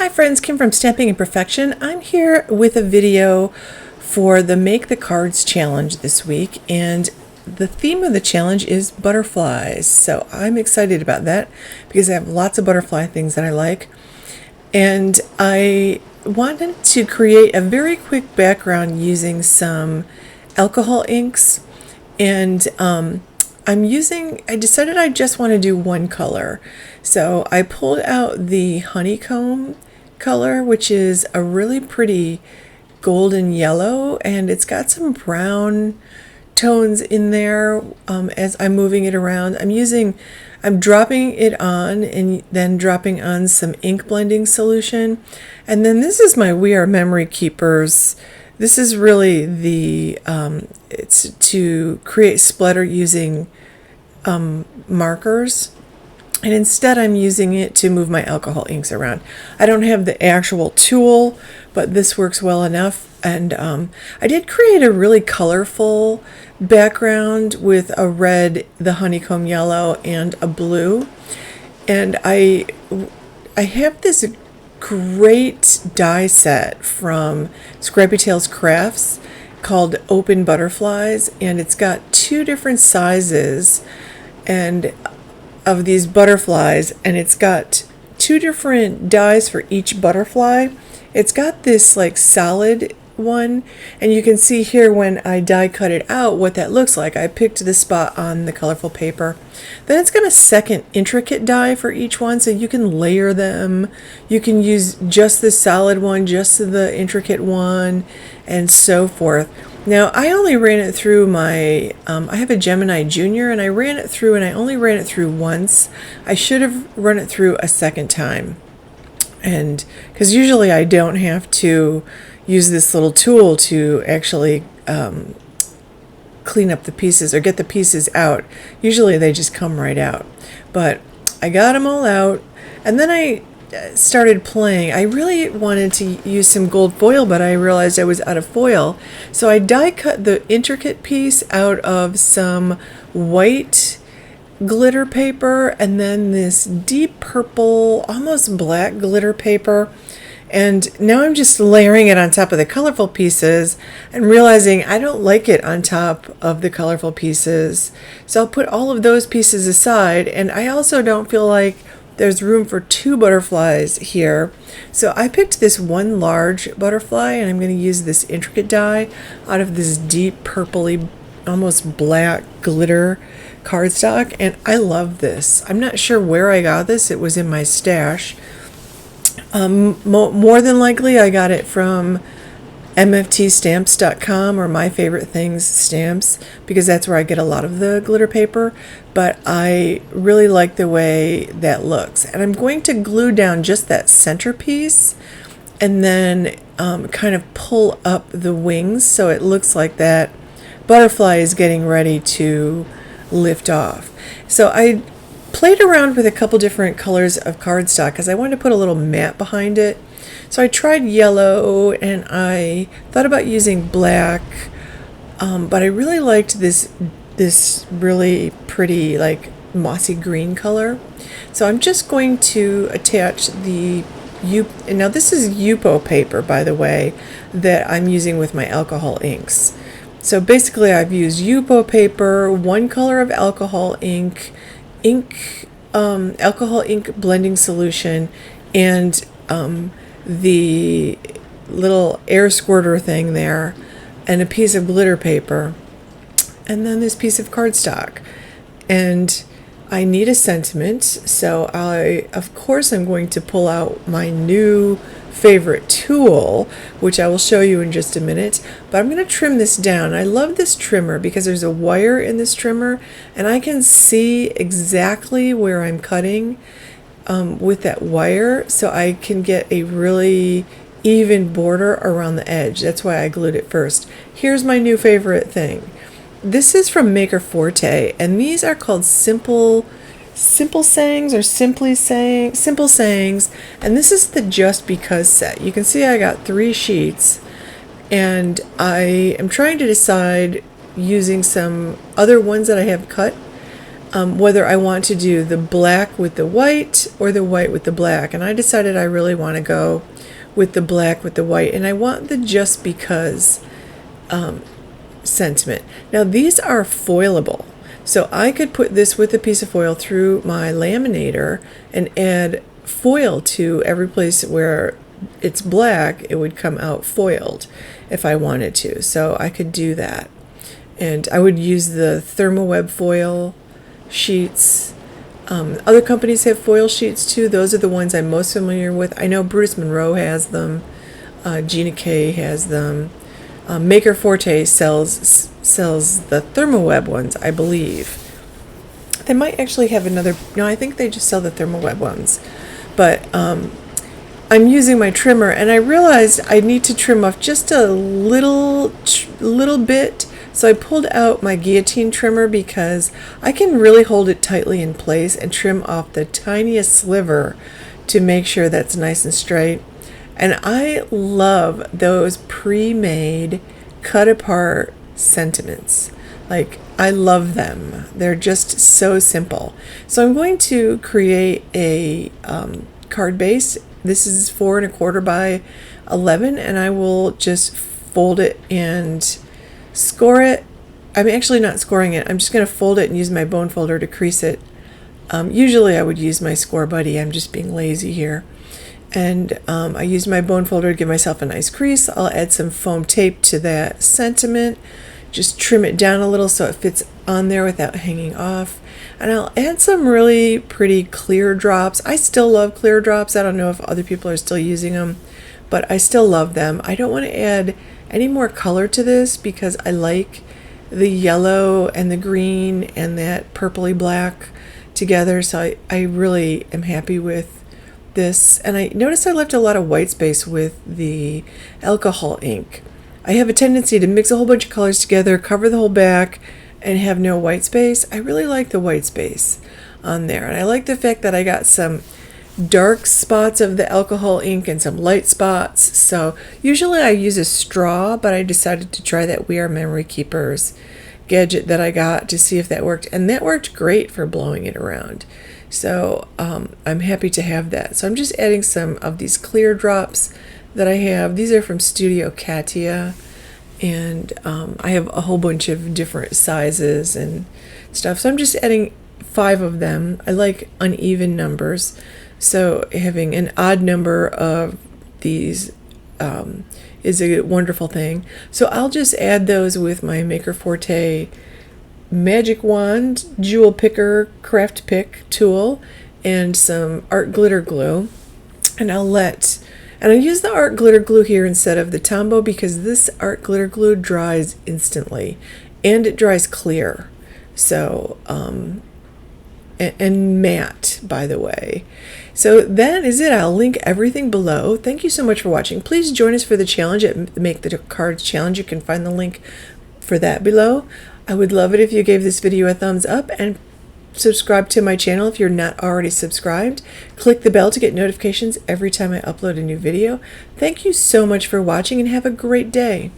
Hi friends, Kim from Stamping and Perfection. I'm here with a video for the Make the Cards challenge this week, and the theme of the challenge is butterflies. So I'm excited about that because I have lots of butterfly things that I like, and I wanted to create a very quick background using some alcohol inks, and I decided I just want to do one color. So I pulled out the honeycomb color, which is a really pretty golden yellow, and it's got some brown tones in there. As I'm moving it around, I'm dropping it on and then dropping on some ink blending solution. And then this is my We Are Memory Keepers. This is really it's to create splatter using markers, and instead I'm using it to move my alcohol inks around. I don't have the actual tool, but this works well enough. And I did create a really colorful background with a red, the honeycomb yellow, and a blue. And I have this great die set from Scrappy Tales Crafts called Open Butterflies, and it's got two different sizes and of these butterflies, and it's got two different dies for each butterfly. It's got this like solid one, and you can see here when I die cut it out what that looks like. I picked the spot on the colorful paper. Then it's got a second intricate die for each one, so you can layer them. You can use just the solid one, just the intricate one, and so forth. Now I only ran it through I have a Gemini Junior, and I only ran it through once. I should have run it through a second time, and because usually I don't have to use this little tool to actually clean up the pieces or get the pieces out. Usually they just come right out, but I got them all out, and then I started playing. I really wanted to use some gold foil, but I realized I was out of foil, so I die cut the intricate piece out of some white glitter paper and then this deep purple, almost black glitter paper. And now I'm just layering it on top of the colorful pieces and realizing I don't like it on top of the colorful pieces. So I'll put all of those pieces aside, and I also don't feel like there's room for two butterflies here. So I picked this one large butterfly, and I'm going to use this intricate die out of this deep purpley, almost black glitter cardstock, and I love this. I'm not sure where I got this. It was in my stash. More than likely I got it from mftstamps.com or My Favorite Things Stamps, because that's where I get a lot of the glitter paper, but I really like the way that looks. And I'm going to glue down just that centerpiece and then kind of pull up the wings so it looks like that butterfly is getting ready to lift off. So I played around with a couple different colors of cardstock because I wanted to put a little matte behind it. So I tried yellow, and I thought about using black, but I really liked this really pretty like mossy green color. So I'm just going to attach the and now this is Yupo paper, by the way, that I'm using with my alcohol inks. So basically I've used Yupo paper, one color of alcohol ink, alcohol ink blending solution, and the little air squirter thing there, and a piece of glitter paper, and then this piece of cardstock. And I need a sentiment, so of course I'm going to pull out my new favorite tool, which I will show you in just a minute, but I'm going to trim this down. I love this trimmer because there's a wire in this trimmer, and I can see exactly where I'm cutting with that wire, so I can get a really even border around the edge. That's why I glued it first. Here's my new favorite thing. This is from Maker Forte, and these are called simple sayings or simple sayings, and this is the Just Because set. You can see I got 3 sheets, and I am trying to decide, using some other ones that I have cut, whether I want to do the black with the white or the white with the black. And I decided I really want to go with the black with the white, and I want the just because sentiment. Now these are foilable, so I could put this with a piece of foil through my laminator and add foil to every place where it's black. It would come out foiled if I wanted to, so I could do that. And I would use the ThermoWeb foil sheets. Other companies have foil sheets too. Those are the ones I'm most familiar with. I know Brutus Monroe has them. Gina K has them. Maker Forte sells the ThermoWeb ones, I believe. They might actually have another. No, I think they just sell the ThermoWeb ones. But I'm using my trimmer, and I realized I need to trim off just a little bit. So I pulled out my guillotine trimmer because I can really hold it tightly in place and trim off the tiniest sliver to make sure that's nice and straight. And I love those pre-made, cut apart sentiments. Like, I love them. They're just so simple. So I'm going to create a card base. This is 4 1/4 by 11, and I will just fold it and score it. I'm actually not scoring it. I'm just going to fold it and use my bone folder to crease it. Usually I would use my score buddy. I'm just being lazy here. And I used my bone folder to give myself a nice crease. I'll add some foam tape to that sentiment. Just trim it down a little so it fits on there without hanging off. And I'll add some really pretty clear drops. I still love clear drops. I don't know if other people are still using them, but I still love them. I don't want to add any more color to this because I like the yellow and the green and that purpley black together. So I really am happy with this. And I noticed I left a lot of white space with the alcohol ink. I have a tendency to mix a whole bunch of colors together, cover the whole back, and have no white space. I really like the white space on there. And I like the fact that I got some dark spots of the alcohol ink and some light spots. So usually I use a straw, but I decided to try that We Are Memory Keepers gadget that I got to see if that worked. And that worked great for blowing it around. So I'm happy to have that. So I'm just adding some of these clear drops that I have. These are from Studio Katia, and I have a whole bunch of different sizes and stuff. So I'm just adding 5 of them. I like uneven numbers, so having an odd number of these is a wonderful thing. So I'll just add those with my Maker Forte magic wand, jewel picker, craft pick tool, and some art glitter glue. And I use the art glitter glue here instead of the Tombow because this art glitter glue dries instantly and it dries clear. So, and matte, by the way. So that is it. I'll link everything below. Thank you so much for watching. Please join us for the challenge at Make the Cards Challenge. You can find the link for that below. I would love it if you gave this video a thumbs up and subscribe to my channel if you're not already subscribed. Click the bell to get notifications every time I upload a new video. Thank you so much for watching and have a great day.